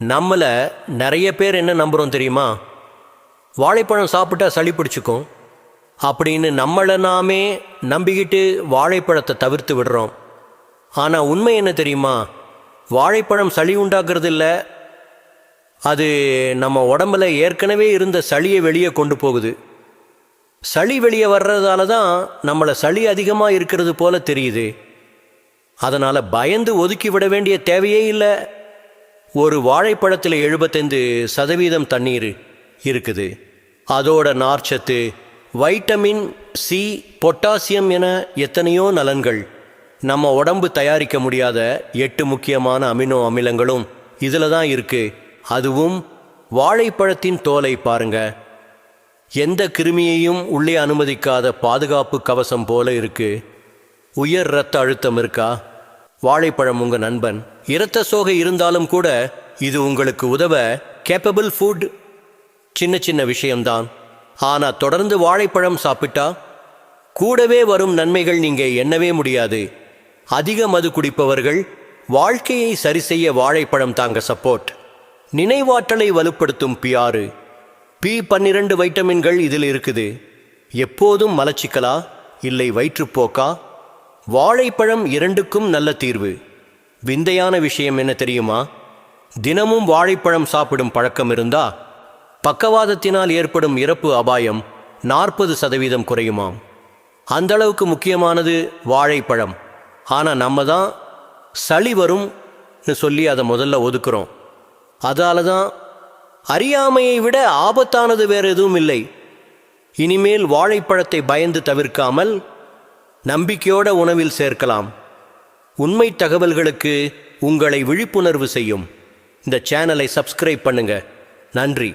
நம்மள நிறைய பேர் என்ன நம்புகிறோம் தெரியுமா? வாழைப்பழம் சாப்பிட்டா சளி பிடிச்சிக்கும் அப்படின்னு நம்மளை நாமே நம்பிக்கிட்டு வாழைப்பழத்தை தவிர்த்து விடுறோம். ஆனால் உண்மை என்ன தெரியுமா? வாழைப்பழம் சளி உண்டாக்குறது இல்லை, அது நம்ம உடம்புல ஏற்கனவே இருந்த சளியை வெளியே கொண்டு போகுது. சளி வெளியே வர்றதால தான் நம்மளை சளி அதிகமாக இருக்கிறது போல தெரியுது. அதனால் பயந்து ஒதுக்கி விட வேண்டிய தேவையே இல்லை. ஒரு வாழைப்பழத்தில் 75% தண்ணீர் இருக்குது. அதோட நார்ச்சத்து, வைட்டமின் சி, பொட்டாசியம் என எத்தனையோ நலன்கள், நம்ம உடம்பு தயாரிக்க முடியாத 8 முக்கியமான அமினோ அமிலங்களும் இதில் தான் இருக்கு. அதுவும் வாழைப்பழத்தின் தோலை பாருங்க, எந்த கிருமியையும் உள்ளே அனுமதிக்காத பாதுகாப்பு கவசம் போல இருக்கு. உயர் இரத்த அழுத்தம் இருக்கா? வாழைப்பழம் உங்க நண்பன். இரத்த சோகை இருந்தாலும் கூட இது உங்களுக்கு உதவ கேப்பபிள் ஃபுட். சின்ன சின்ன விஷயம்தான், ஆனால் தொடர்ந்து வாழைப்பழம் சாப்பிட்டா கூடவே வரும் நன்மைகள் நீங்க எண்ணவே முடியாது. அதிக மது குடிப்பவர்கள் வாழ்க்கையை சரி செய்ய வாழைப்பழம் தாங்க சப்போர்ட். நினைவாற்றலை வலுப்படுத்தும் P6, P12 வைட்டமின்கள் இதில் இருக்குது. எப்போதும் மலச்சிக்கலா இல்லை வயிற்றுப்போக்கா? வாழைப்பழம் இரண்டுக்கும் நல்ல தீர்வு. விந்தையான விஷயம் என்ன தெரியுமா? தினமும் வாழைப்பழம் சாப்பிடும் பழக்கம் இருந்தா பக்கவாதத்தினால் ஏற்படும் இறப்பு அபாயம் 40% குறையுமாம். அந்த அளவுக்கு முக்கியமானது வாழைப்பழம். ஆனால் நம்ம தான் சளி வரும்னு சொல்லி அதை முதல்ல ஒதுக்குறோம். அதால தான் அறியாமையை விட ஆபத்தானது வேறு எதுவும் இல்லை. இனிமேல் வாழைப்பழத்தை பயந்து தவிர்க்காமல் நம்பிக்கையோட உணவில் சேர்க்கலாம். உண்மை தகவல்களுக்கு உங்களை விழிப்புணர்வு செய்யும் இந்த சேனலை சப்ஸ்கிரைப் பண்ணுங்க. நன்றி.